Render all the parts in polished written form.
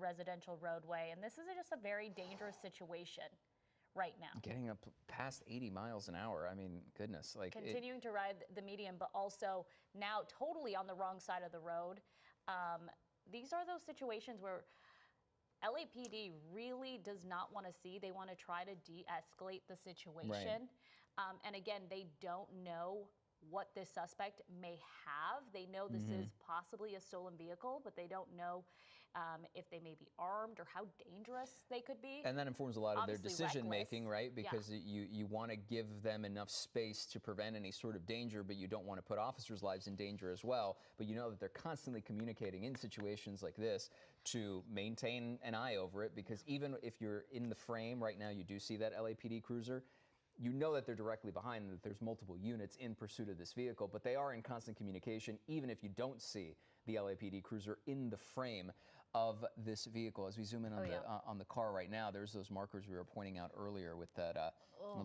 residential roadway. And this is just a very dangerous situation right now. Getting up past 80 miles an hour. I mean, goodness. Like continuing to ride the median, but also now totally on the wrong side of the road. These are those situations where LAPD really does not want to see. They want to try to de-escalate the situation. Right. And again, they don't know what this suspect may have. They know this is possibly a stolen vehicle, but they don't know if they may be armed or how dangerous they could be. And that informs a lot of their Obviously decision reckless. making, right? Because you want to give them enough space to prevent any sort of danger, but you don't want to put officers' lives in danger as well. But you know that they're constantly communicating in situations like this to maintain an eye over it, because even if you're in the frame right now, you do see that LAPD cruiser. You know that they're directly behind, that there's multiple units in pursuit of this vehicle, but they are in constant communication, even if you don't see the LAPD cruiser in the frame of this vehicle. As we zoom in on the car right now, there's those markers we were pointing out earlier with that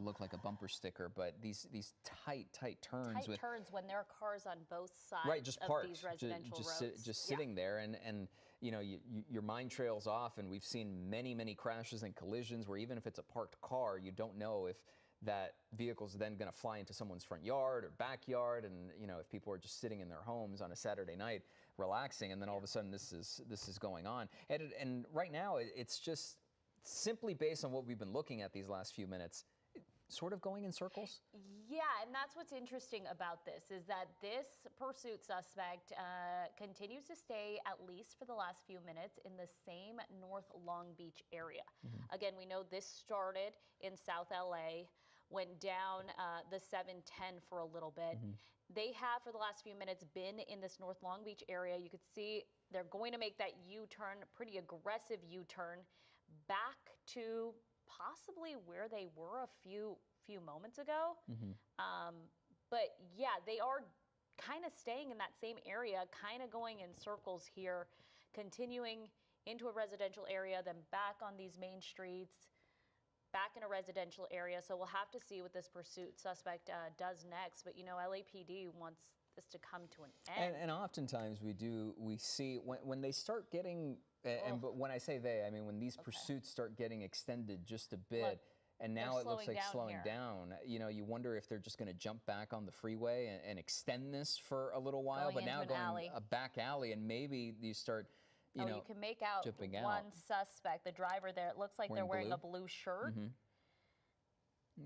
look like a bumper sticker, but these tight turns. Tight turns when there are cars on both sides right, just of parked, these residential roads. just sitting there, and you know, your mind trails off, and we've seen many crashes and collisions where even if it's a parked car, you don't know if that vehicle's then going to fly into someone's front yard or backyard, and you know, if people are just sitting in their homes on a Saturday night relaxing, and then all of a sudden this is going on, and right now it's just simply based on what we've been looking at these last few minutes, sort of going in circles. Yeah, and that's what's interesting about this, is that this pursuit suspect continues to stay, at least for the last few minutes, in the same North Long Beach area. Again, we know this started in South LA, went down the 710 for a little bit. They have, for the last few minutes, been in this North Long Beach area. You could see they're going to make that U-turn, pretty aggressive U-turn, back to possibly where they were a few moments ago. But yeah, they are kind of staying in that same area, kind of going in circles here, continuing into a residential area, then back on these main streets, back in a residential area. So we'll have to see what this pursuit suspect does next. But you know, LAPD wants this to come to an end. And oftentimes we see when they start getting, but when I say they, I mean when these pursuits start getting extended just a bit, and now it looks like slowing down. You know, you wonder if they're just going to jump back on the freeway and extend this for a little while, but now going a back alley, and maybe you start, you know, you can make out jumping one suspect, the driver there. It looks like they're wearing a blue shirt.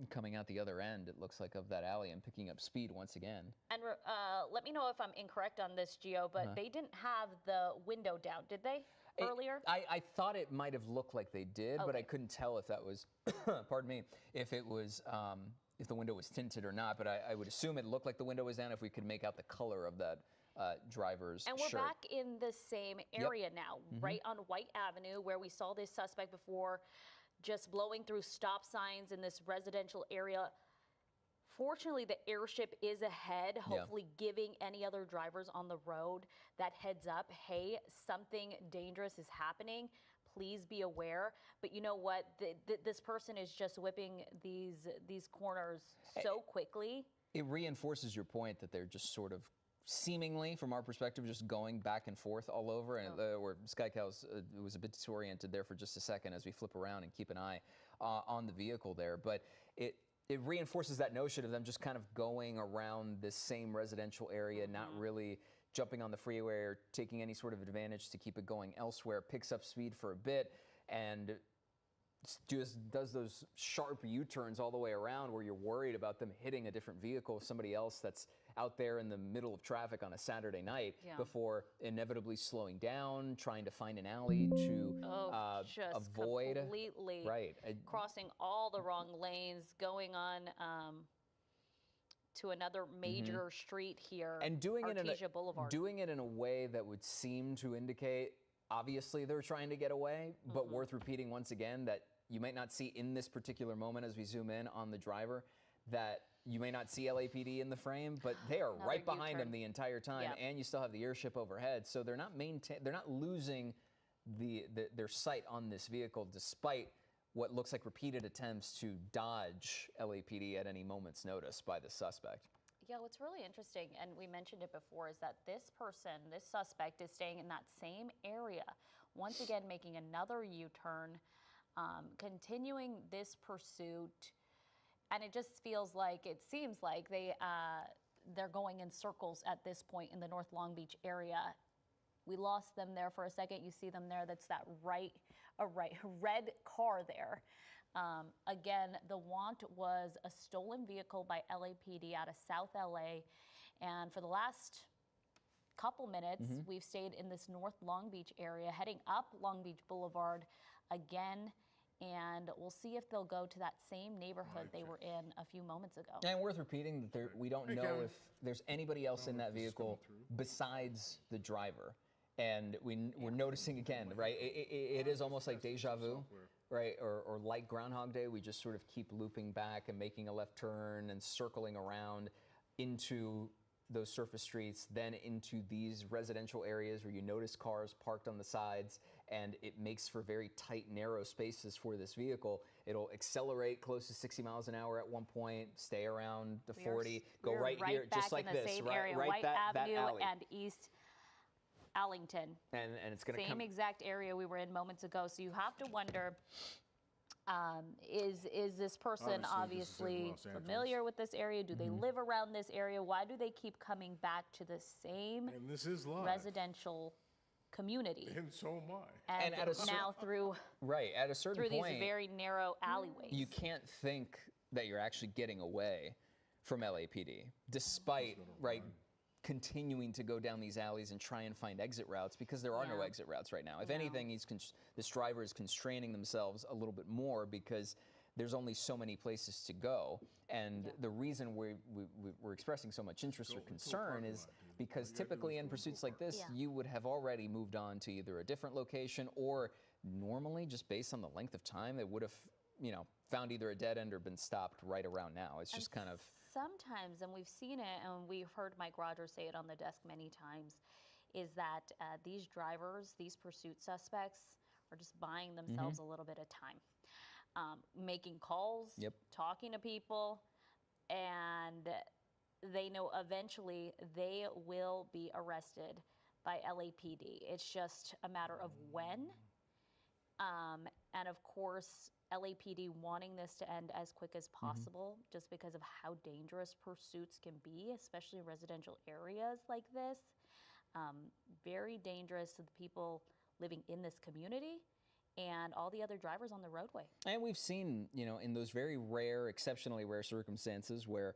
Coming out the other end, it looks like, of that alley and picking up speed once again. And let me know if I'm incorrect on this, Gio, but they didn't have the window down, did they, earlier? I thought it might have looked like they did, but I couldn't tell if that was, pardon me, if it was, if the window was tinted or not. But I would assume it looked like the window was down if we could make out the color of that driver's shirt. And we're back in the same area now, right on White Avenue, where we saw this suspect before, just blowing through stop signs in this residential area. Fortunately, the airship is ahead, hopefully giving any other drivers on the road that heads up, hey, something dangerous is happening. Please be aware. But you know what? This person is just whipping these corners so quickly. It reinforces your point that they're just sort of seemingly, from our perspective, just going back and forth all over, and where SkyCows was a bit disoriented there for just a second as we flip around and keep an eye on the vehicle there. But it reinforces that notion of them just kind of going around this same residential area, not really jumping on the freeway or taking any sort of advantage to keep it going elsewhere. Picks up speed for a bit and just does those sharp U-turns all the way around, where you're worried about them hitting a different vehicle, somebody else that's out there in the middle of traffic on a Saturday night, before inevitably slowing down, trying to find an alley to avoid. Completely crossing all the wrong lanes, going on to another major street here, and doing Artesia Boulevard. Doing it in a way that would seem to indicate, obviously they're trying to get away, but worth repeating once again that you might not see in this particular moment as we zoom in on the driver, that you may not see LAPD in the frame, but they are right behind them the entire time, and you still have the airship overhead, so they're not losing their sight on this vehicle, despite what looks like repeated attempts to dodge LAPD at any moment's notice by the suspect. Yeah, what's really interesting, and we mentioned it before, is that this suspect is staying in that same area once again making another U-turn, continuing this pursuit. And it just seems like they're going in circles at this point in the North Long Beach area. We lost them there for a second. You see them there. That's that red car there. Again, the want was a stolen vehicle by LAPD out of South LA. And for the last couple minutes, we've stayed in this North Long Beach area, heading up Long Beach Boulevard again. And we'll see if they'll go to that same neighborhood they were in a few moments ago. And worth repeating that we don't know if there's anybody else in that vehicle besides the driver. And we're noticing again, right? It is almost like deja vu, right? Or like Groundhog Day. We just sort of keep looping back and making a left turn and circling around into those surface streets, then into these residential areas where you notice cars parked on the sides, and it makes for very tight, narrow spaces for this vehicle. It'll accelerate close to 60 miles an hour at one point, stay around the 40, go right here, just like this, right White that Avenue alley. and East Allington. And it's going to come. Same exact area we were in moments ago. So you have to wonder, is this person obviously familiar with this area? Do they live around this area? Why do they keep coming back to the same residential community? And so am I. And now through at a certain point, these very narrow alleyways. You can't think that you're actually getting away from LAPD, despite continuing to go down these alleys and try and find exit routes, because there are no exit routes right now. If anything, this driver is constraining themselves a little bit more because there's only so many places to go. And the reason we're expressing so much interest or concern is because typically in pursuits like this, you would have already moved on to either a different location, or normally, just based on the length of time, they would have, found either a dead end or been stopped right around now. It's just kind of... Sometimes, and we've seen it, and we've heard Mike Rogers say it on the desk many times, is that these drivers, these pursuit suspects, are just buying themselves a little bit of time, making calls, talking to people, and they know eventually they will be arrested by LAPD. It's just a matter of when. And of course, LAPD wanting this to end as quick as possible, just because of how dangerous pursuits can be, especially in residential areas like this. Very dangerous to the people living in this community and all the other drivers on the roadway. And we've seen, in those very rare, exceptionally rare circumstances where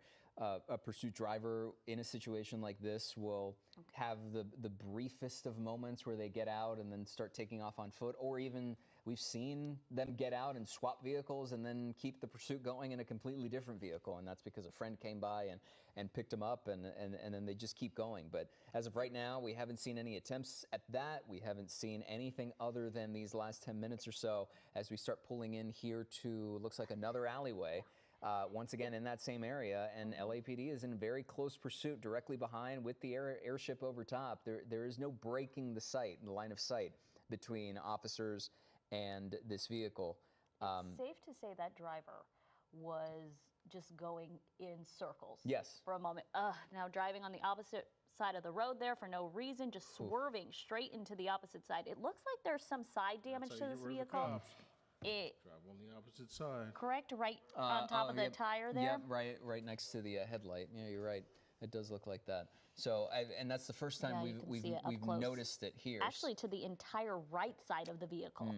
a pursuit driver in a situation like this will have the briefest of moments where they get out and then start taking off on foot, or even we've seen them get out and swap vehicles and then keep the pursuit going in a completely different vehicle, and that's because a friend came by and picked them up, and then they just keep going. But as of right now, we haven't seen any attempts at that. We haven't seen anything other than these last 10 minutes or so as we start pulling in here to, looks like another alleyway. Once again in that same area, and LAPD is in very close pursuit directly behind with the airship over top. There is no breaking the line of sight between officers and this vehicle. It's safe to say that driver was just going in circles for a moment. Now driving on the opposite side of the road there for no reason, just swerving straight into the opposite side. It looks like there's some side damage to this vehicle. Drive on the opposite side. Correct, right on top of the tire there? Yeah, right next to the headlight. Yeah, you're right. It does look like that. So, and that's the first time we've noticed it here. Actually, to the entire right side of the vehicle.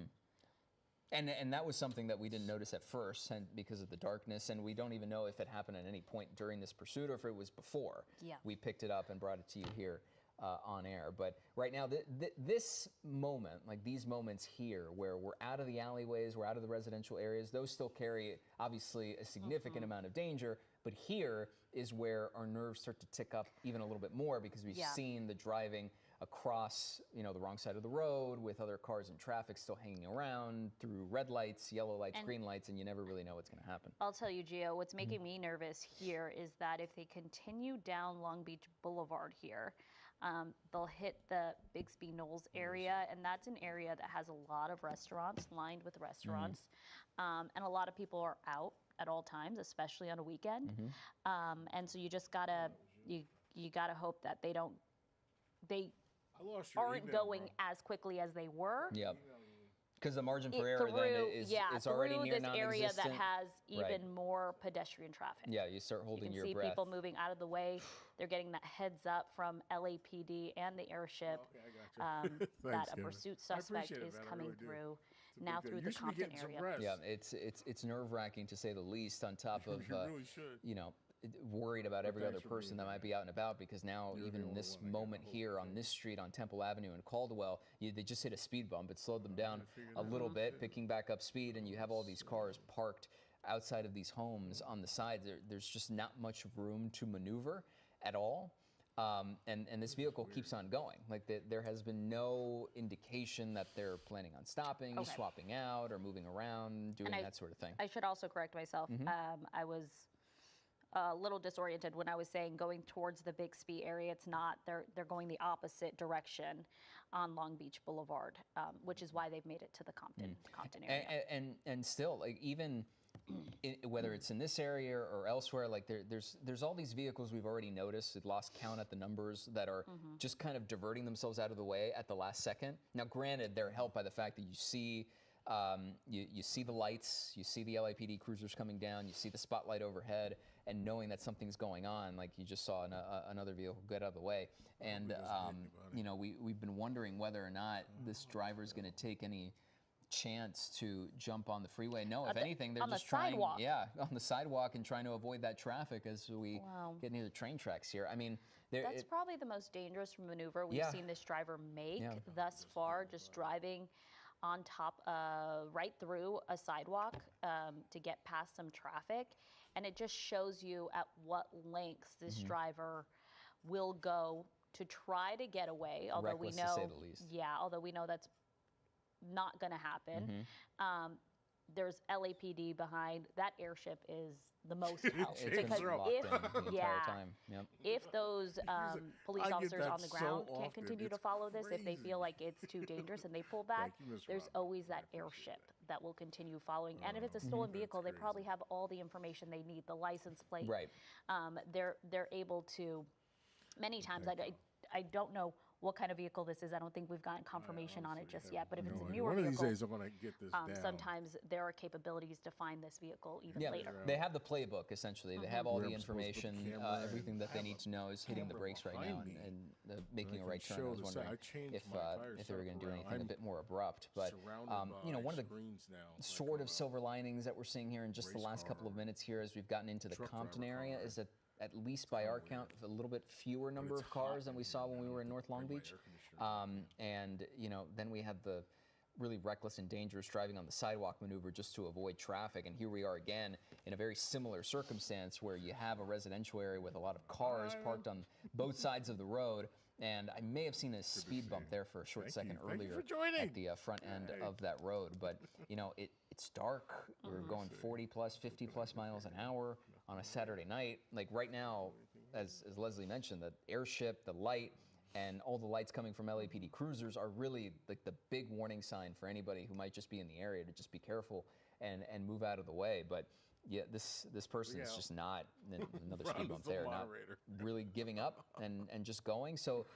And that was something that we didn't notice at first, and because of the darkness, and we don't even know if it happened at any point during this pursuit or if it was before. We picked it up and brought it to you here on air. But right now, this moment, like these moments here, where we're out of the alleyways, we're out of the residential areas, those still carry obviously a significant amount of danger. But here is where our nerves start to tick up even a little bit more, because we've seen the driving across, the wrong side of the road with other cars and traffic still hanging around through red lights, yellow lights, green lights, and you never really know what's going to happen. I'll tell you, Gio, what's making me nervous here is that if they continue down Long Beach Boulevard here, they'll hit the Bixby Knolls area, and that's an area that has a lot of restaurants, lined with restaurants, and a lot of people are out at all times, especially on a weekend. And so you just gotta, you gotta hope that they I lost your aren't email, going bro. as quickly as they were. Yep. Because the margin It- for error then through, is yeah, it's already through near this area that non-existent. has even Right. more pedestrian traffic. Yeah, you start You holding can your see breath. people moving out of the way. They're getting that heads up from LAPD and the airship Okay, I gotcha. that Thanks, a Kevin. pursuit I suspect appreciate it, is man, I coming really do. through It's a now big deal. through You the should be Compton getting some area. rest. Yeah, it's nerve-wracking to say the least. On top of You really should. you know, worried about every thanks other for person being that here. might be out and about, because now You're even the in only this one I get. I moment hope here you on do. this street on Temple Avenue in Caldwell, they just hit a speed bump. It slowed them down figured a that little out. bit, picking back up speed, and you have all these cars parked outside of these homes on the sides. There's just not much room to maneuver at all. And this vehicle keeps on going. Like there has been no indication that they're planning on stopping, Okay. swapping out, or moving around, doing And that sort of thing. I should also correct myself. I was a little disoriented when I was saying going towards the Bixby area. It's not. They're going the opposite direction on Long Beach Boulevard, which is why they've made it to the Compton area. And still, like even whether it's in this area or elsewhere, like there's all these vehicles we've already noticed. We've lost count at the numbers that are just kind of diverting themselves out of the way at the last second. Now, granted, they're helped by the fact that you see. You see the lights, you see the LAPD cruisers coming down, you see the spotlight overhead, and knowing that something's going on, like you just saw another vehicle get out of the way. And you know, we've been wondering whether or not this driver is going to take any chance to jump on the freeway. No, if anything, they're on the just trying, sidewalk. yeah, on the sidewalk and trying to avoid that traffic as we Wow. get near the train tracks here. I mean, That's probably the most dangerous maneuver we've Yeah. seen this driver make Yeah. thus far, just driving on top, right through a sidewalk to get past some traffic. And it just shows you at what lengths this Mm-hmm. driver will go to try to get away. Although Reckless, we to know, say the least. yeah, although we know that's not going to happen. Mm-hmm. There's LAPD behind. That airship is the most help it's been because locked if in the entire yeah, time. Yep. if those police I get officers that on the so ground can't often. continue to It's follow this, if they crazy. feel like it's too dangerous and they pull back, Thank you, Ms. there's Robin. always that I appreciate airship that will continue following. And if it's a Mm-hmm. stolen vehicle, they crazy. probably have all the information they need, the license plate. Right. They're able to. Many times, I don't know what kind of vehicle this is. I don't think we've gotten confirmation on it just yet. But if it's a newer One of these vehicle, days, I'm going to get this down. sometimes there are capabilities to find this vehicle even Yeah, later. they have the playbook essentially. They have all Where the I'm supposed to put the information, camera everything and that they have need a to know is hitting the camera brakes right now behind me. and making a can right turn. I show was the side. wondering I changed if my entire if they were going to do setup anything a around. bit more abrupt. But Surrounded you know, by one of the screens now, like sort on of a silver linings that we're seeing here in just the race last couple of car minutes here as we've gotten into the truck Compton driver area car. is that at least by our count, a little bit fewer number it's of cars hot than we in saw here when we now. were I in have North to Long bring my Beach. air conditioner And you know, then we had the really reckless and dangerous driving on the sidewalk maneuver just to avoid traffic. And here we are again in a very similar circumstance where you have a residential area with a lot of cars parked on both sides of the road. And I may have seen a speed bump there for a short second Thank you earlier for joining. at the front end of that road. But you know, it's dark. We're going 40 plus, 50 plus miles an hour on a Saturday night. Like right now, as Leslie mentioned, the airship, the light, and all the lights coming from LAPD cruisers are really like the big warning sign for anybody who might just be in the area to just be careful and move out of the way. But yeah, this person is just not another speed Ron bump is the there, not moderator. really giving up and just going. So.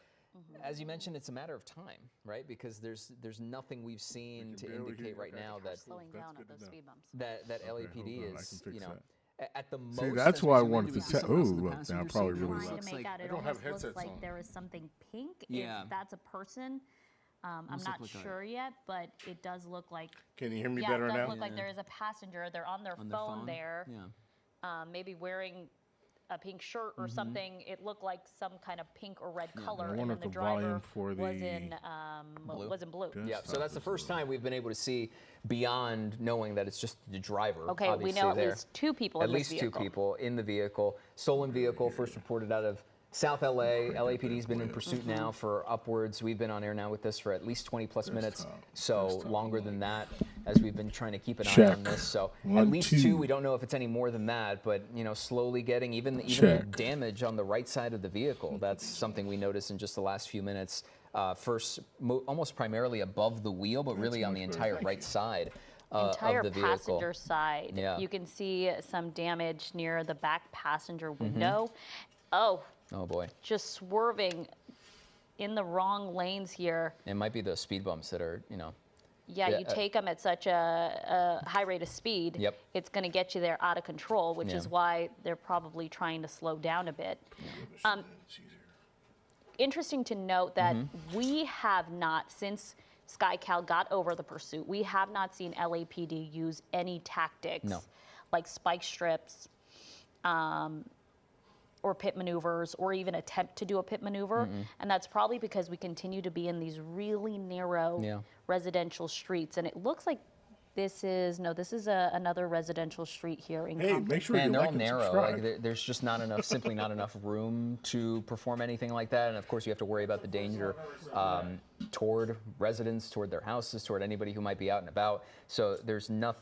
As you mentioned, it's a matter of time, right? Because there's nothing we've seen to barely hear indicate you. right Okay. now They're that slowing That's down good at to those know. speed bumps. that hold LAPD on, I is, can fix you know, that. at the most. See, that's as we why I zoom in, wanted do we to see tell. someone else in the Ooh, look, now passenger I'm seat? probably It really Trying loud. to looks make like- out, I it don't have almost looks headsets like on. there is something pink. Yeah. If that's a person, I'm Must not look like a- sure yet, but it does look like. Can you hear me Yeah, better it does now? look like there is a passenger. They're on their On their phone there, Yeah. maybe wearing a pink shirt or something. It looked like some kind of pink or red color, I and wonder then if the the volume driver for was the in Blue? was in blue. Yeah, so that's the first time we've been able to see beyond knowing that it's just the driver. Okay, we obviously know at there. least two people At in this least two vehicle. people in the vehicle. Stolen vehicle first reported out of South LA. LAPD's been in pursuit now for upwards. We've been on air now with this for at least 20 plus minutes. So longer than that as we've been trying to keep an eye on Check. this. So at 1, least 2. two. We don't know if it's any more than that, but you know, slowly getting even the Check. damage on the right side of the vehicle. That's something we noticed in just the last few minutes. First, almost primarily above the wheel, but really on the entire right side. Entire of the vehicle. passenger side. Yeah. You can see some damage near the back passenger window. Oh, Oh boy. just swerving in the wrong lanes here. It might be those speed bumps that are, you know. Yeah, Yeah, you take them at such a high rate of speed, Yep. it's going to get you there out of control, which is why they're probably trying to slow down a bit. Interesting to note that we have not, since SkyCal got over the pursuit, we have not seen LAPD use any tactics like spike strips or pit maneuvers or even attempt to do a pit maneuver. And that's probably because we continue to be in these really narrow residential streets. And it looks like this is another residential street here in Hey, Compton. make sure you And they're like all and narrow. subscribe. Like there's just not enough, simply not enough room to perform anything like that. And of course, you have to worry about the danger toward residents, toward their houses, toward anybody who might be out and about. So there's nothing.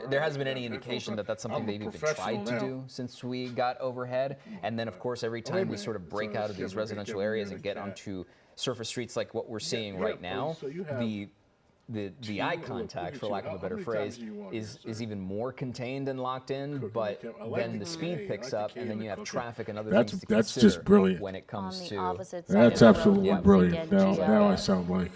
There hasn't been any indication that that's something I'm a they've even professional tried to now. do since we got overhead. And then, of course, every time we sort of break out of these residential areas and get onto surface streets like what we're seeing right now, so you have the eye contact, for lack of a better phrase, is even more contained and locked in, but then the speed picks up, and then you have traffic and other things to That's consider just brilliant. when it On comes the to. opposite side That's of the road, absolutely once brilliant. again, Now I Gio sound like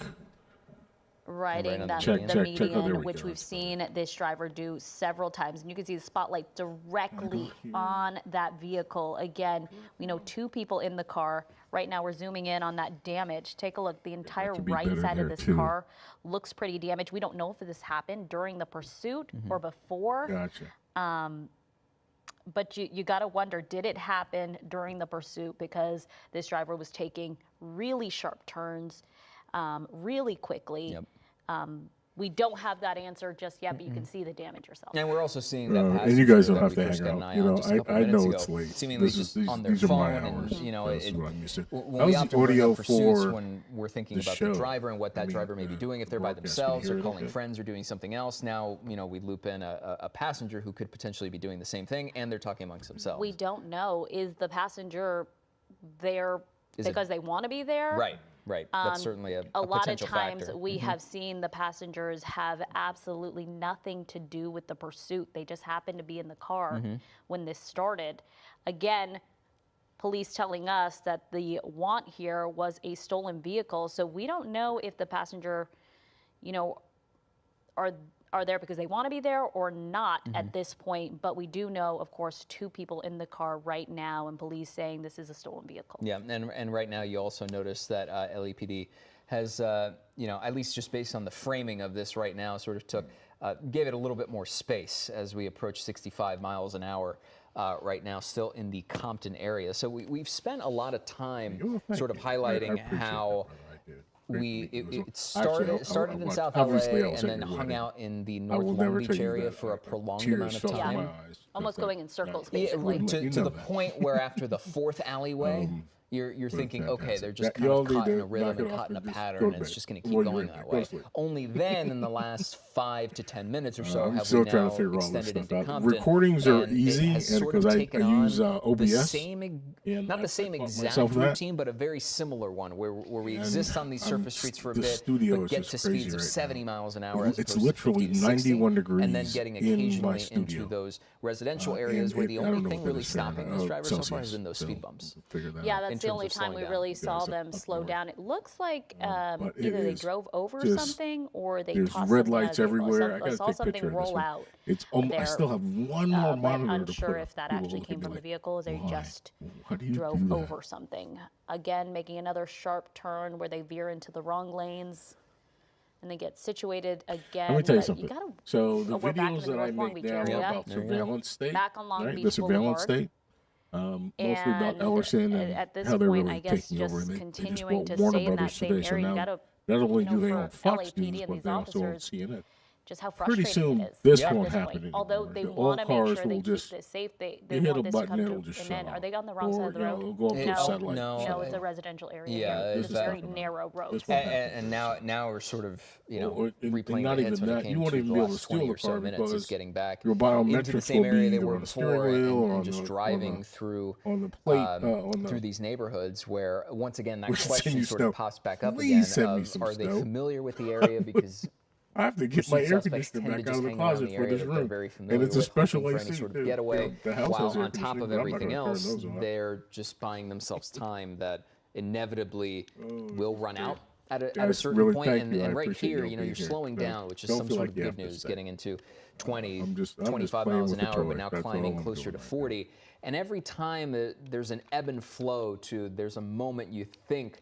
riding on the, the Check, the check, check. Oh, median, there we which go. we've seen this driver do several times. And you can see the spotlight directly on that vehicle. Again, we know 2 people in the car. Right now we're zooming in on that damage. Take a look. The entire could be right better side of there, this too. car looks pretty damaged. We don't know if this happened during the pursuit or before. gotcha. But you got to wonder, did it happen during the pursuit? Because this driver was taking really sharp turns really quickly. Yep. We don't have that answer just yet, but you can see the damage yourself. And we're also seeing that And you passenger guys don't that have we to first hang got an out. eye You on know, just a couple I minutes know ago, it's late. seemingly This is- just on their these are my phone, hours. and you know, That's what I'm used to. when How's we the often bring audio up pursuits for when we're thinking the about show? the driver and what that I mean, driver may be doing if they're by broadcast, can you themselves hear or it calling okay? friends or doing something else. Now, you know, we loop in a passenger who could potentially be doing the same thing, and they're talking amongst themselves. We don't know. Is the passenger there Is it- because they want to be there? Right, right. That's certainly a A lot of potential times factor. we have seen the passengers have absolutely nothing to do with the pursuit. They just happened to be in the car when this started. Again, police telling us that the want here was a stolen vehicle. So we don't know if the passenger, you know, are there because they want to be there or not at this point. But we do know, of course, 2 people in the car right now, and police saying this is a stolen vehicle. Yeah, and right now you also notice that LAPD has, you know, at least just based on the framing of this right now, sort of gave it a little bit more space as we approach 65 miles an hour right now, still in the Compton area. So we've spent a lot of time sort of highlighting how it started in South LA and then hung out in the North Long Beach area for a prolonged amount of time. Almost going in circles, Yeah, basically. to the point where after the 4th alleyway, you're thinking, okay, they're just kind y'all of need caught in to a rhythm knock it and off caught in a and just pattern, go and to it's bed. just going to What keep are you going ready? that Go way. to sleep. Only then, in the last 5 to 10 minutes or so, I'm have still we trying now to figure all this extended stuff into out. Compton. Recordings are and it easy, has and sort of because I taken use on OBS, the same, and not the I same taught exact myself that. routine, but a very similar one where we exist on these surface streets for a the bit, studio but is get just to crazy speeds of right 70 now. miles an hour as It's opposed literally to 50 to 60, 91 and then degrees getting in my occasionally studio. into those residential And areas where the I don't only know thing what really it's Fahrenheit. stopping those drivers so far has Celsius, been those so speed bumps. figure that Yeah, out. that's in the terms only of time slowing we down. really Yeah, saw it's them up slow north. down. It looks like but it either they is drove over just- something or they There's tossed red something out lights of the vehicle. everywhere. I I gotta saw take a something picture of this roll one. out. It's I there, still have one more but monitor to unsure put if up. that People actually look came at me from the like, vehicle or they "Why? just How do you drove do that?" over something. Again, making another sharp turn where they veer into the wrong lanes and they get situated again. Let me tell you but something. gotta, So the we're back in videos the that I North Long make Beach now area. about There you go. surveillance state, Back on Long right? Beach The surveillance Boulevard. state, mostly about And Ellerson and at this how they're point, really I guess taking over. just And they just continuing bought to Warner stay in that Brothers same today, so area, you now gotta, not only you do know, they for own Fox LAPD News, and but these they also own officers, CNN. just how Pretty frustrating soon, it is. this at won't this happen point. Although anymore. they All want to make cars sure they will keep just- this safe, they you hit want a this button, to come it'll through. just And shut then, off. are they on the wrong side of the Or, road? it'll go up to a No. satellite. No. No, it's a residential area. Yeah, here. it's It's a that- very narrow road. This won't happen. And now we're sort of, you know, and replaying not the even hits when it that, came you won't to even the be able to last steal 20 the or so car minutes is because getting back your into the biometrics same will area be they either were on the steering before wheel or and on just the- driving through on the plate, on the through these neighborhoods where once again that We're sending question you sort snow. of pops back up Please again send me of, some are they snow. familiar with the area because I have to get my pursuit air suspects conditioner tend to back out just of the hang around closet the for area this that they're room. very familiar And it's a with, special hoping for AC any sort too. of getaway, The house while has air on top conditioning, of but I'm not everything gonna turn else, those on. they're just buying themselves time that inevitably will run out at a Guys, certain really point. thank you. I And right appreciate here, y'all you know, being you're here. slowing down, which is Don't some feel sort like of you good have to news, say. getting into 20, I'm just 25 playing miles with an the hour, but toy. now That's all climbing I'm closer doing to right 40. And every time there's an ebb and flow to, there's a moment you think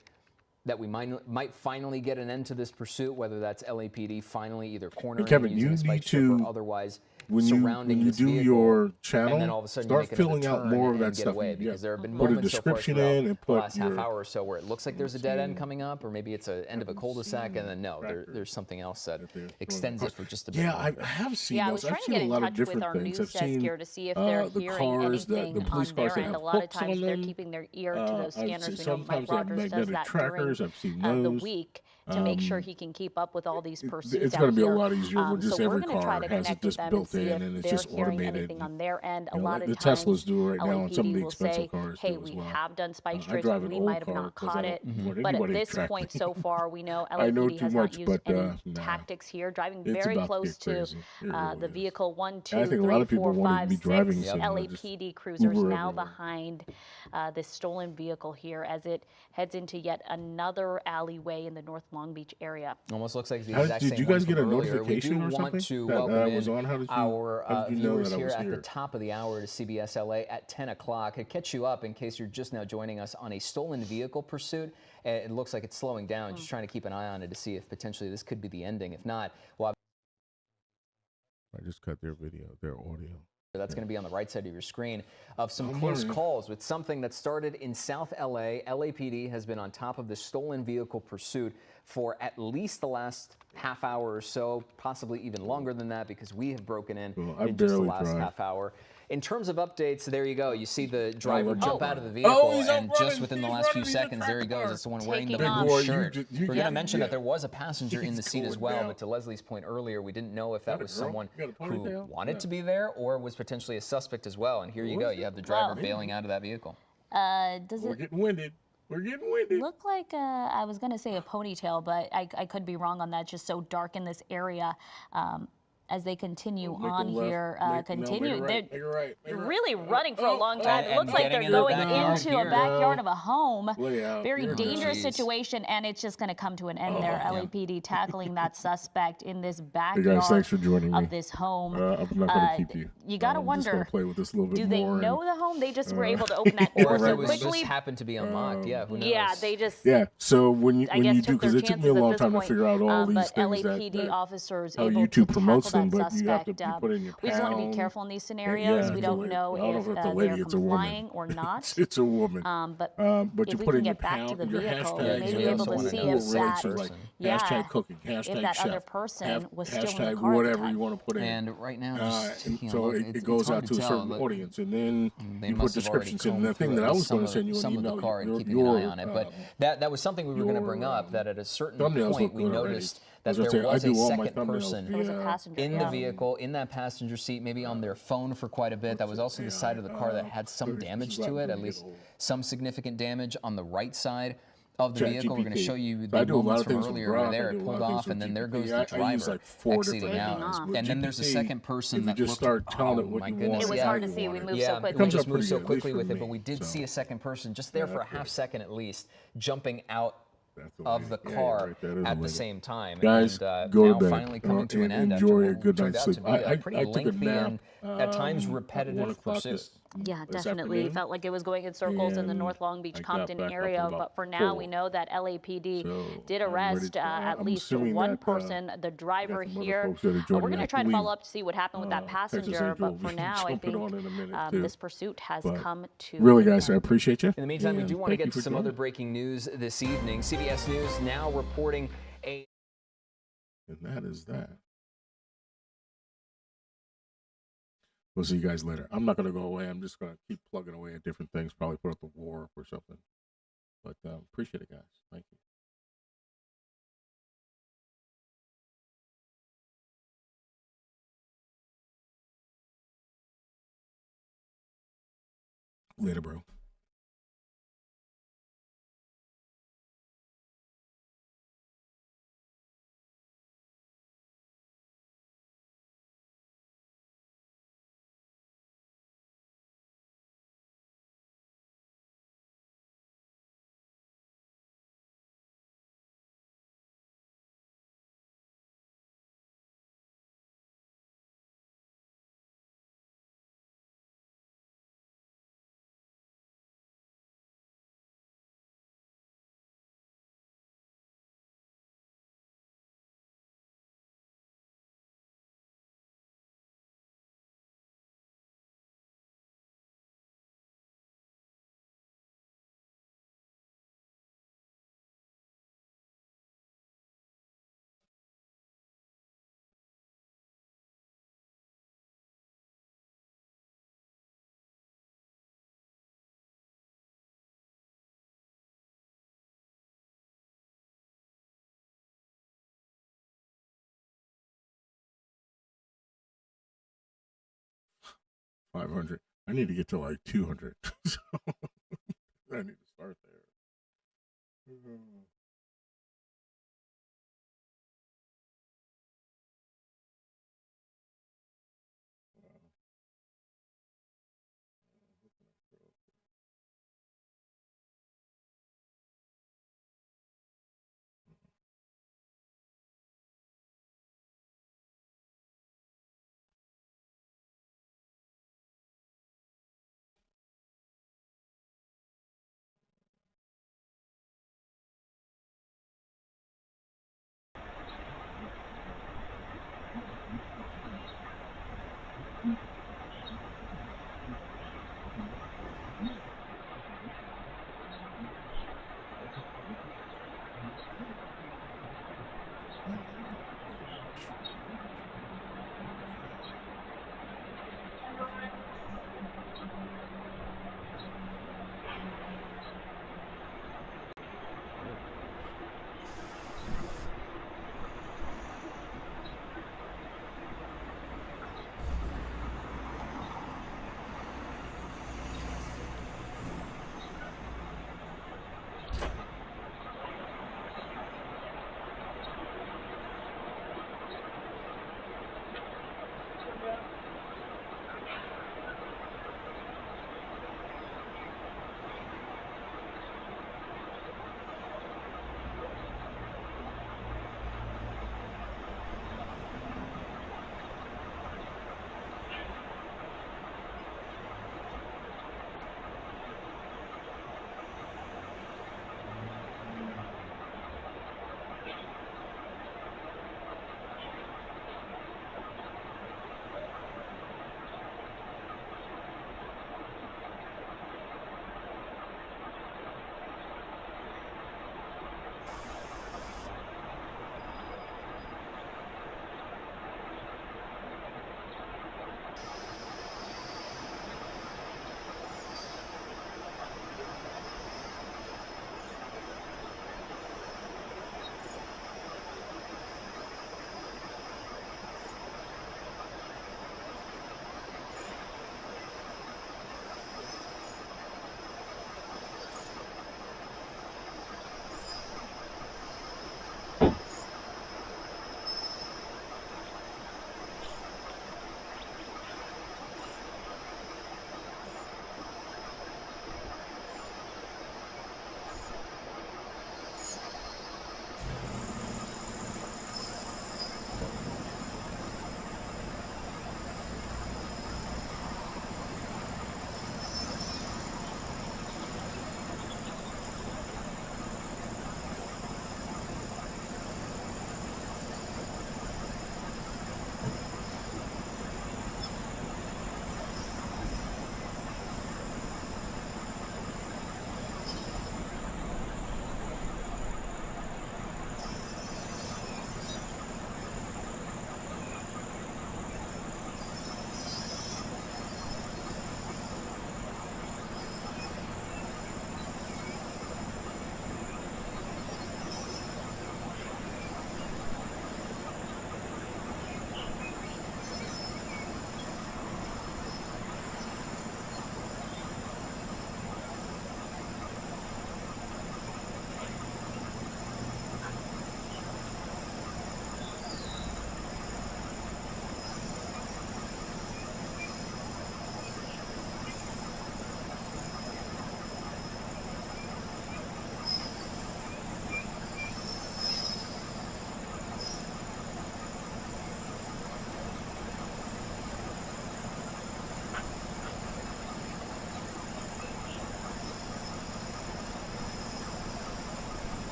that we might finally get an end to this pursuit, whether that's LAPD finally either cornering Kevin, using you a spike need strip or to, otherwise when surrounding you this do vehicle, your and channel, then all of a sudden you start make another filling out turn more of and that get stuff. away, Yeah. because there have been Put a moments so far description throughout in and the put last half your- hour or so where it looks like there's a dead end coming up, or maybe it's an end of a cul-de-sac, and then no, there's something else that extends it for just a bit Yeah, longer. I have seen Yeah, I those. was trying I've to seen get a in lot of touch with different our things. news I've desk seen here to see if they're the hearing cars, anything the police on cars their that end. have A lot of hooks on times they're them. keeping their ear to those I've scanners. seen, We know Mike sometimes they have Rogers does magnetic that trackers. during I've seen the those. week to make sure he can keep up with all these pursuits It's out going to be a here. lot easier when just So we're every going to try car to has it connect with just them and built see in, if and it's they're just hearing automated. anything on their end. A You know, lot like of the times, Teslas do right now, and some of LAPD the will expensive say, cars "Hey, do as we well. have done spike I strips. drive an We old might have car not 'cause I caught don't it." want But at anybody to this track point, me. so far, we know I know LAPD too has not much, used but any nah, tactics here. Driving it's very about to close get to crazy. It really the is. vehicle 1, I 2, think a lot 3, of people 4, won't even 5, be driving 6 soon. They'll just LAPD cruisers Uber now everywhere. behind this stolen vehicle here as it heads into yet another alleyway in the North Long Beach area. Almost looks like the How exact did same you one guys get from a earlier. notification We or do something want to that, welcome was in on? How did you know viewers that I here was at the here? top of the hour to CBS LA at 10 o'clock. To catch you up in case you're just now joining us on a stolen vehicle pursuit. It looks like it's slowing down. Just trying to keep an eye on it to see if potentially this could be the ending. If not, well, I just cut their video, their audio. that's going to be on the right side of your screen of some Don't close worry. calls with something that started in South LA. LAPD has been on top of the stolen vehicle pursuit for at least the last half hour or so, possibly even longer than that, because we have broken in Well, I in just the barely last drive. half hour. In terms of updates, there you go. You see the driver love jump that. out of the vehicle, Oh, he's out and just running. within the He's last few running. He's a seconds, there he track goes. car. It's the one wearing the Taking blue off. shirt. We're going to mention yeah. that there was a passenger in the He's seat as going well, down. but to Leslie's point earlier, we didn't know if that Got a was girl? someone You got a who ponytail? wanted Yeah. to be there or was potentially a suspect as well. And here you go. You have the driver bailing out of that vehicle. Does We're it getting winded. We're getting winded. look like I was going to say a ponytail, but I could be wrong on that. It's just so dark in this area. As they continue Make a on left, here, make a continue. right, They're make a right, make a right. really running for a long time. It and looks like getting they're in the going backyard into here. a backyard of a home. Way out. Very Here it dangerous goes. situation, and it's just going to come to an end there. yeah. LAPD tackling that suspect in this Hey backyard guys, thanks for joining me. of this home. I'm not going to keep you. You got to I'm just wonder, going to play with this a little bit do more. they know and- the home? They just were able to open that Or door if so it was quickly. just happened to be unlocked. Yeah, who knows? Yeah, they just Yeah. So when you I guess do, took their because it took me a chances at long this time to point, figure out all these but things LAPD that officers how able YouTube to promotes tackle them, that but you have to suspect. put in your We just want to be pound. careful in these scenarios. Yeah, We it's a don't lady. know I don't if know if it's a they're lady, it's a woman. complying or not. It's a woman. But But if you we put can in your get back to pound, the your vehicle, we hashtags, may and be you able to also see wanna if do a rate, that, so like yeah, hashtag cooking, hashtag that chef, other person was still in the hashtag car at the whatever time. you want to put in. And right now, just, And you know, so look, it it's goes hard out to a tell, certain but audience, and then they you put must have already descriptions in. combed The thing through that at I least was going to some send you of- an some of email. the car and your, keeping an eye on it. But um, that was something we were going to bring your, up, that at a certain thumbnails point look we good already. noticed I that was gonna there say, I was a do all my second thumbnails person There was a via, passenger, in the yeah. vehicle, in that passenger seat, maybe on their phone for quite a bit. That was also the side of the car that had some damage to it, at least some significant damage on the right side of the vehicle. We're going to ChatGPT. show you I the do a lot moments of from things with earlier where Grok. there I do it a pulled lot of things off, with and then there goes GPT. the I use driver like 4 exiting different out. things. off. With And then there's a GPT, second person if you that just looked, start telling oh it what my you goodness, want, It was yeah. hard to see. We moved so quickly. We comes just up moved pretty so good, at least quickly for with it, me, but we did so. see a second person just there for a half second at least, jumping out That's a of the lady. Yeah, car right, that is a at the lady. same time. Guys, and go to now bed. finally coming to an and end after enjoy a what good turned night's out sleep. to be a I pretty took a lengthy nap and at times at 1 repetitive o'clock pursuit. Yeah, this definitely. afternoon. Felt like it was going in circles in the And North Long Beach I got Compton back up area. at about But for now, 4. we know that LAPD So, did I'm ready arrest to- at I'm least assuming one that, person, the driver some other here. folks that are joining We're going to us try to believe, follow up to see what happened with that Texas passenger. Angel But for will be now, I jumping think on in a minute, too. this pursuit has But come to really, an guys, I end. appreciate you. In the meantime, we and do want to thank you get to for some other joining. breaking news this evening. CBS News now reporting a And that is that. We'll see you guys later. I'm not going to go away. I'm just going to keep plugging away at different things, probably put up the war or something. But appreciate it, guys. Thank you. Later, bro. 500. I need to get to like 200. So I need to start there.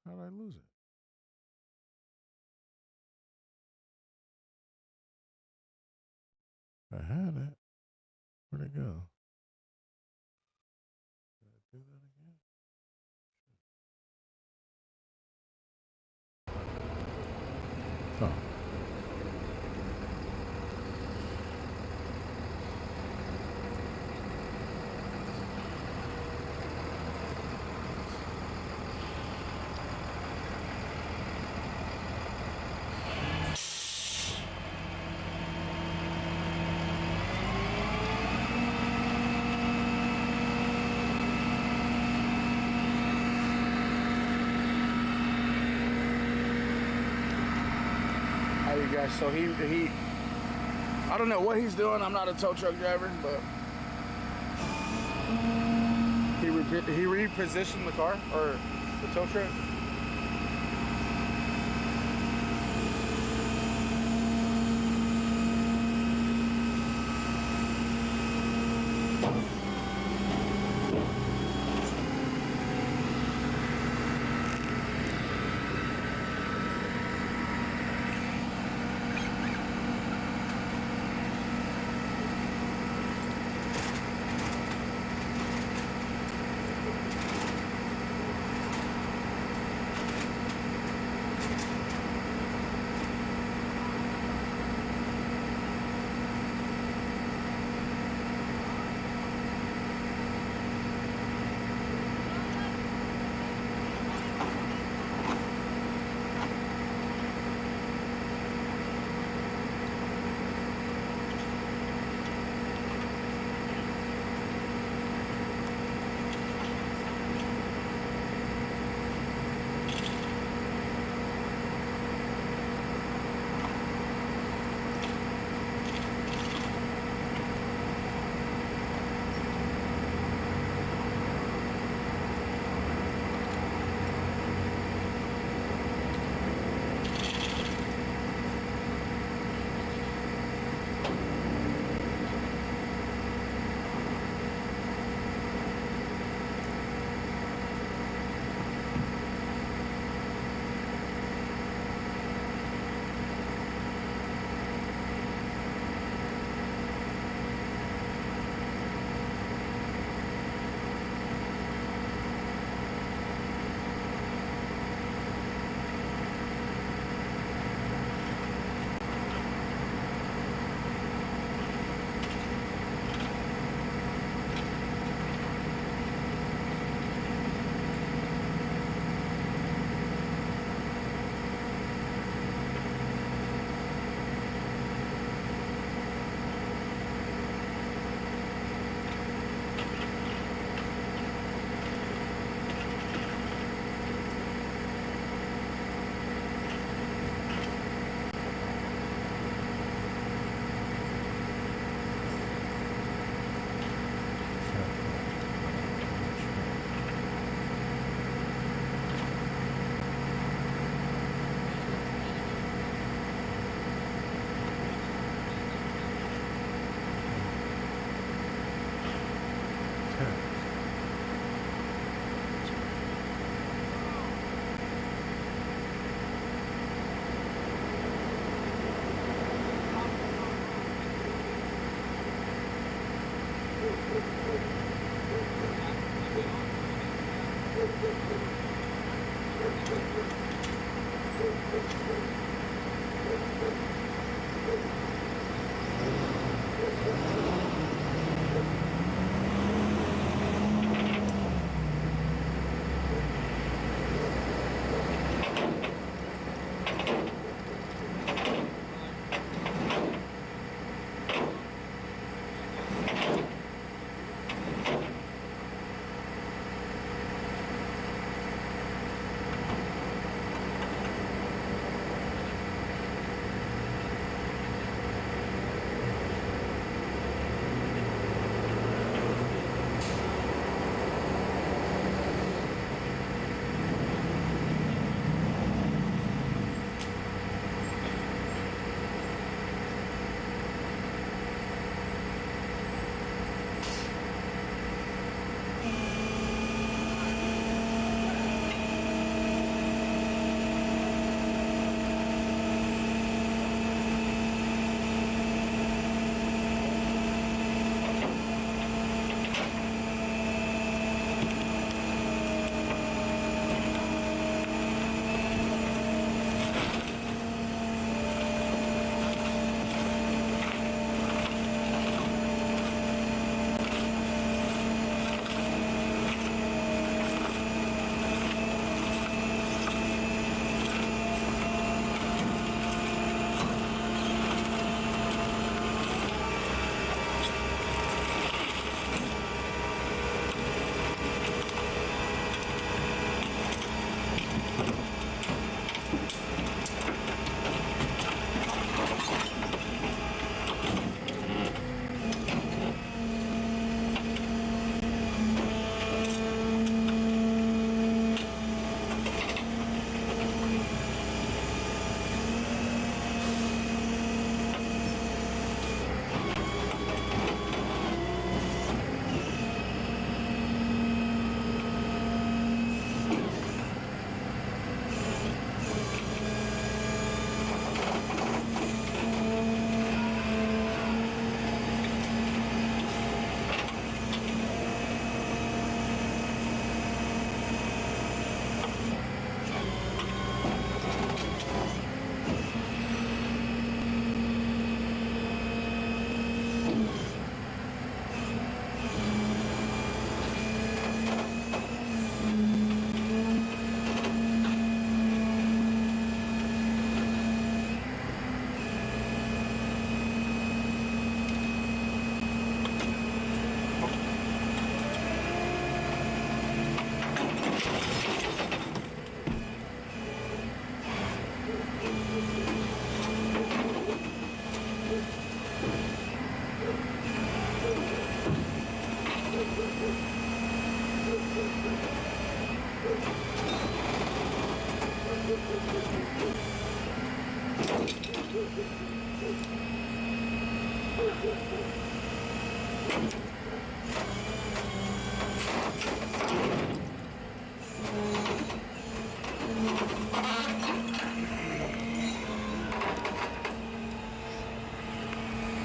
How did I lose it? I had it. Where'd it go? Did I do that again? Oh. You guys, so he I don't know what he's doing. I'm not a tow truck driver, but he repositioned the car or the tow truck.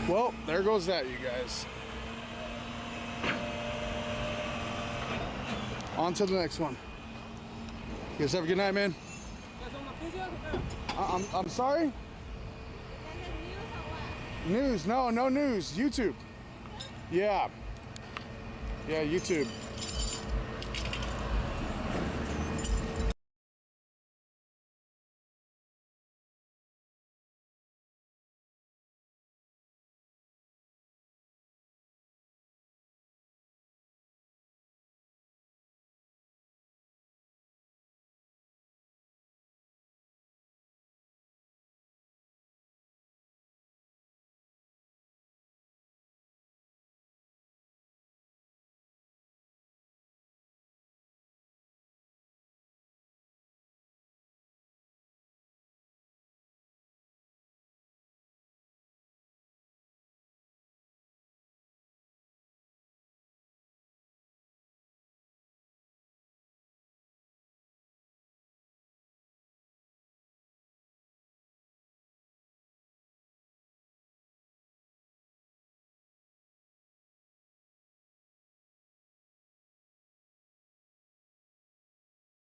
Well, there goes that, you guys. On to the next one. You guys have a good night, man. I'm sorry? News? No news. YouTube. Yeah. Yeah, YouTube.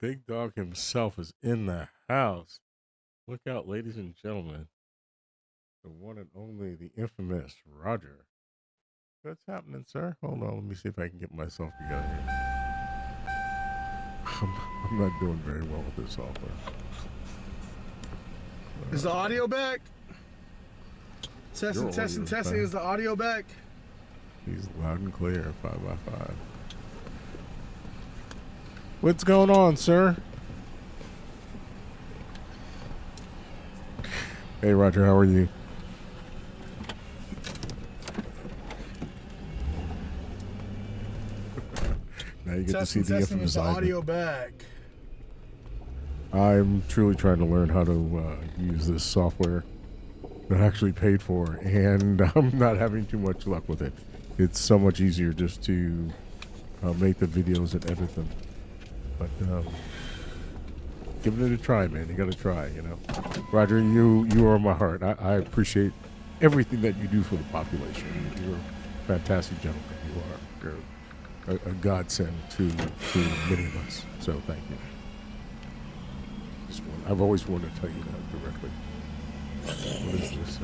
Big Dog himself is in the house. Look out, ladies and gentlemen. The one and only, the infamous Roger. What's happening, sir? Hold on, let me see if I can get myself together here. I'm not doing very well with this software. Is the audio back? Testing, Your testing, audio's testing. back. Is the audio back? He's loud and clear, 5x5. What's going on, sir? Hey, Roger, how are you? Now you get to see Testing, the testing. infamous Is the Ivan. audio back? I'm truly trying to learn how to use this software that I actually paid for, and I'm not having too much luck with it. It's so much easier just to make the videos and edit them. But give it a try, man. You got to try, you know. Roger, you are my heart. I appreciate everything that you do for the population. You're a fantastic gentleman. You are. You're a godsend to many of us. So thank you. I've always wanted to tell you that directly. What is this?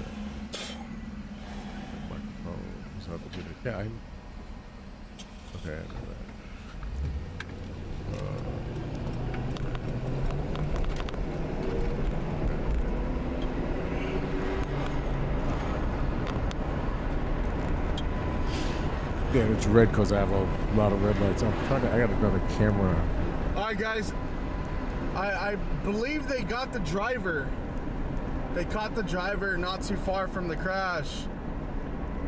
Microphone. Is that the video? Yeah, I'm. Okay, I know that. Damn, it's red because I have a lot of red lights. I got another camera. All right, guys. I believe they got the driver. They caught the driver not too far from the crash,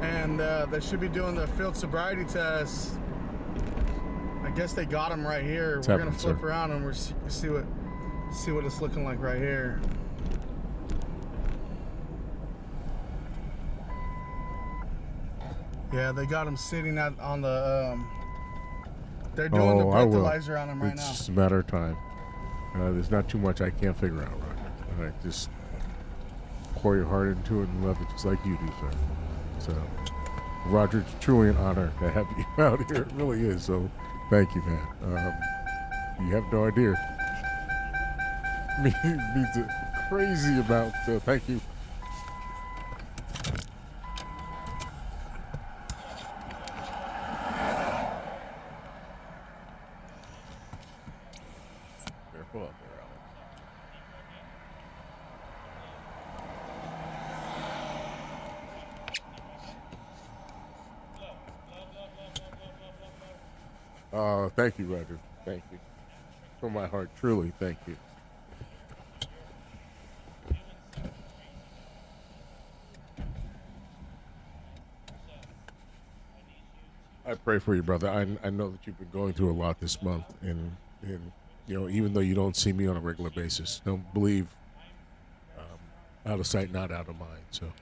and they should be doing the field sobriety test. I guess they got him right here. We're gonna flip around and we're see what it's looking like right here. Yeah, they got him sitting on the. They're doing the breathalyzer on him right now. It's just a matter of time. There's not too much I can't figure out, Roger. All right, just pour your heart into it and love it just like you do, sir. So, Roger, it's truly an honor to have you out here. It really is. So, thank you, man. You have no idea. Means a crazy amount. So, thank you. Careful up there, Alex. Thank you, Roger. Thank you. From my heart, truly, thank you. I pray for you, brother. I know that you've been going through a lot this month, and even though you don't see me on a regular basis, don't believe out of sight, not out of mind. So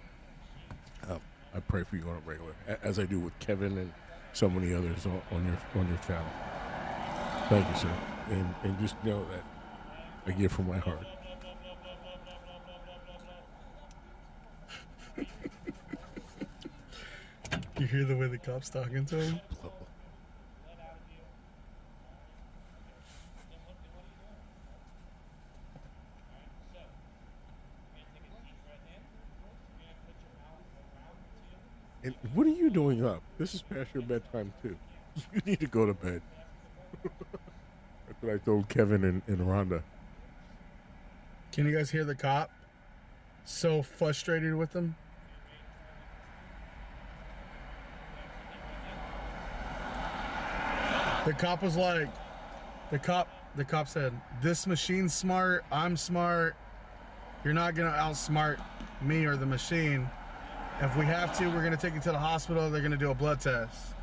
I pray for you on a regular, as I do with Kevin and so many others on your channel. Thank you, sir, and just know that I give from my heart. You hear the way the cop's talking to him? And what are you doing up? This is past your bedtime too. You need to go to bed. That's what I told Kevin and Rhonda. Can you guys hear the cop? So frustrated with him. The cop was like, the cop said, "This machine's smart, I'm smart. You're not gonna outsmart me or the machine. If we have to, we're gonna take you to the hospital, they're gonna do a blood test."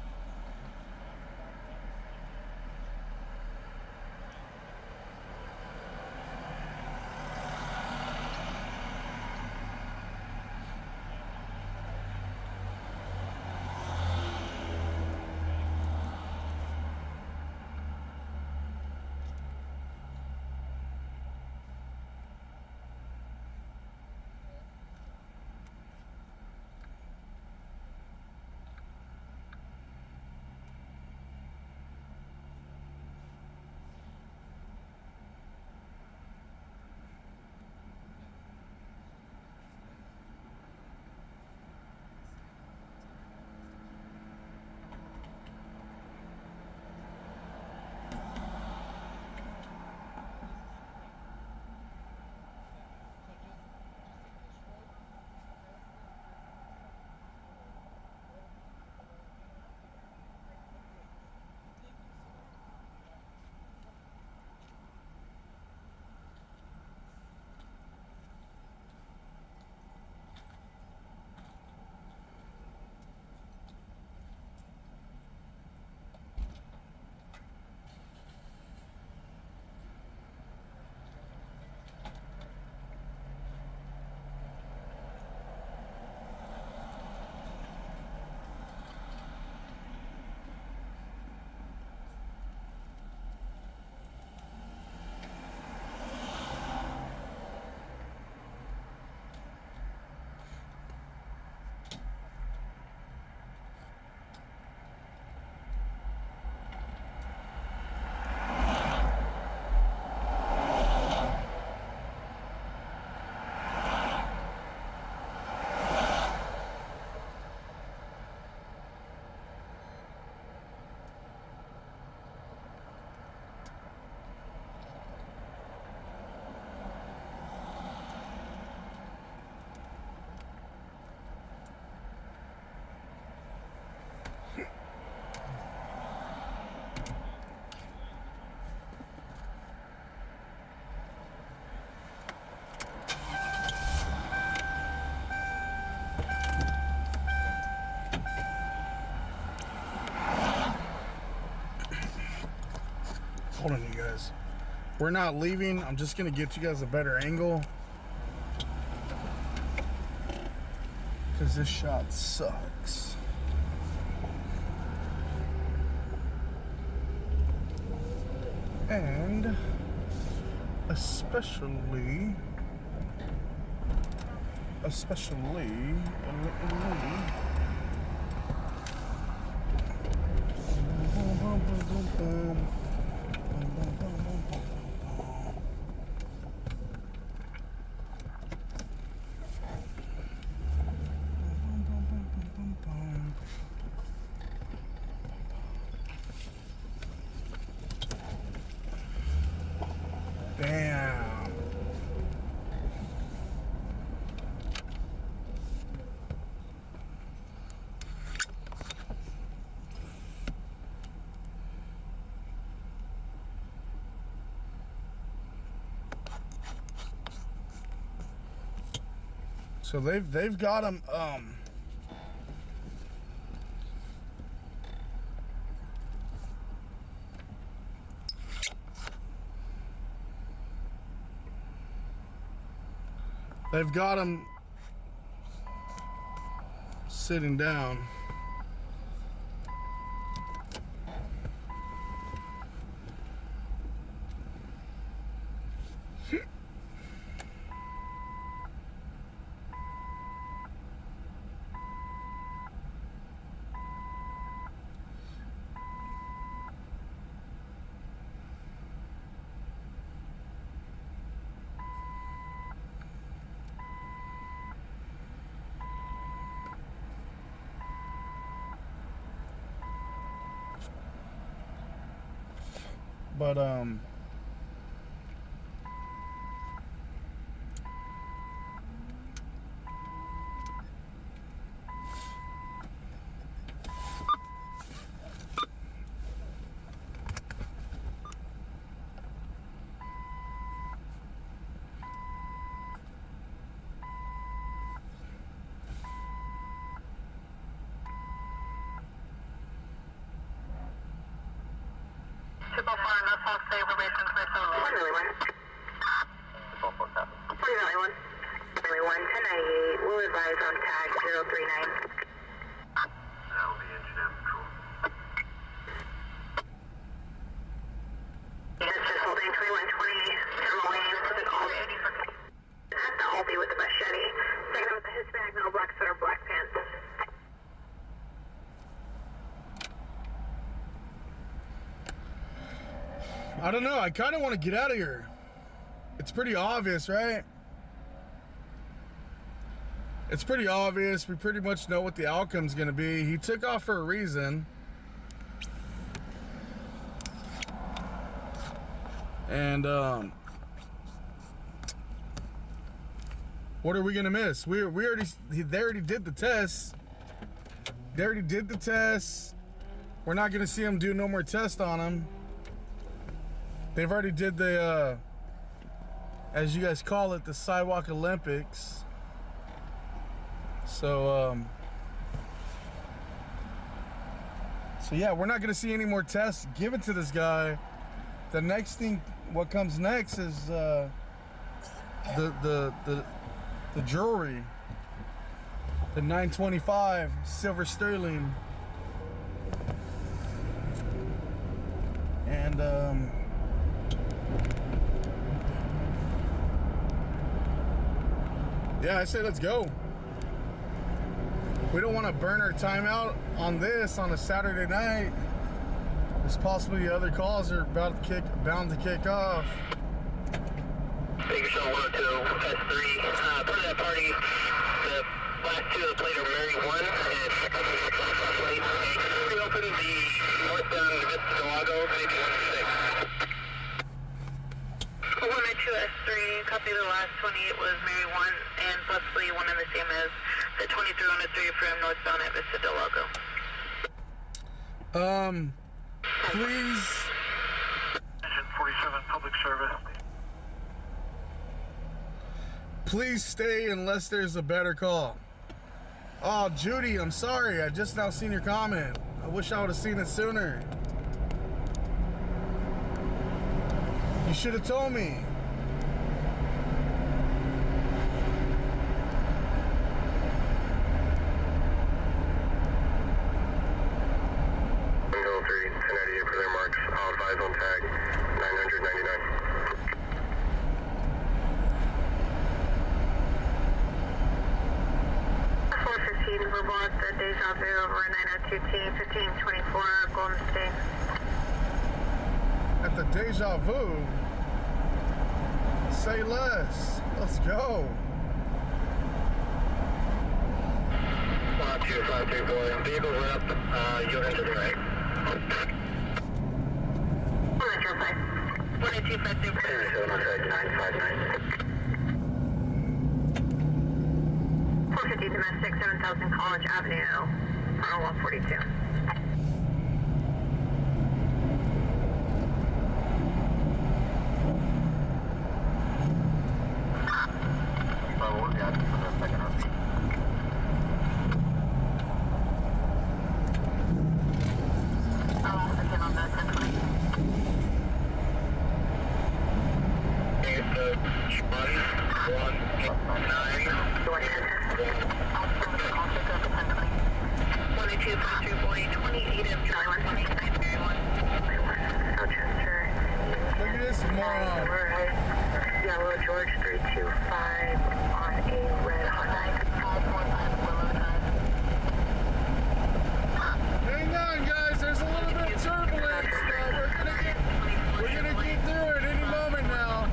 Hold on, you guys. We're not leaving. I'm just gonna get you guys a better angle, because this shot sucks. And especially damn. So they've got him They've got him sitting down. But We'll advise on tag 039. That will be engineer patrol. It's just holding 2120 Lane with an Aldi. At the Aldi with the machete. Second with the Hispanic male, black sweater, black pants. I don't know. I kind of want to get out of here. It's pretty obvious, right? It's pretty obvious. We pretty much know what the outcome's going to be. He took off for a reason. And what are we going to miss? They already did the test. They already did the test. We're not going to see him do no more tests on him. They've already did the as you guys call it, the Sidewalk Olympics. So yeah, we're not gonna see any more tests given to this guy. The next thing, what comes next is the jewelry, the 925 silver sterling, and yeah, I say let's go. We don't want to burn our time out on this on a Saturday night. There's possibly other calls are bound to kick off. Baker Shell 102, S3. Part of that party, the last two of the plate are Mary 1 and plate 8. Reopen the northbound Vista Del Lago, 8116. 102 S3, copy the last 28 was Mary 1 and possibly one and the same as the 2303 from northbound at Vista Del Lago. Please. Engine 47, public service. Please stay unless there's a better call. Oh, Judy, I'm sorry. I just now seen your comment. I wish I would have seen it sooner. You should have told me. For their marks, I'll advise on tag 999. 415, verbal at the Deja Vu over 902T, 1524, Golden State. At the Deja Vu. Say less. Let's go. 12534, vehicles are up, you'll enter the right. 12534. 450 domestic, 7000 College Avenue, Funnel 142. What was the address for the second run? Again on the 1020. It's Look at this moron. Yellow George 325 on a red Hyundai. Hang on, guys. There's a little bit of turbulence. We're gonna get through it any moment now.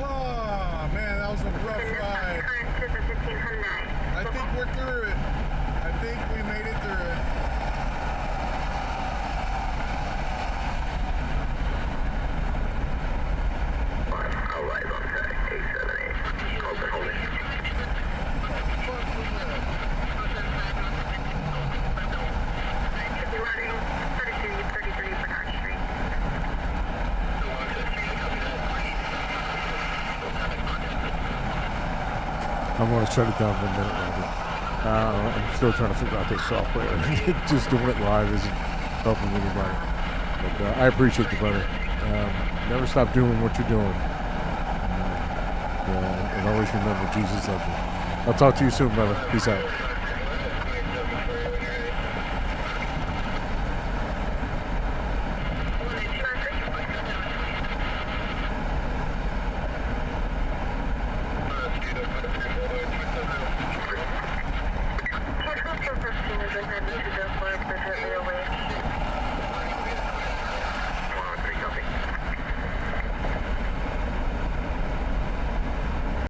Oh man, that was a rough ride. I think we're through it. I think we made it through it. I'll rise on track 878. Open, hold it. Should be running 32, 33 Bernard Street. I'm going to shut it down for a minute, Roger. I'm still trying to figure out this software. Just doing it live isn't helping anybody. But I appreciate you, brother. Never stop doing what you're doing. And always remember, Jesus loves you. I'll talk to you soon, brother. Peace out. Is intended to go for Bridget Railway.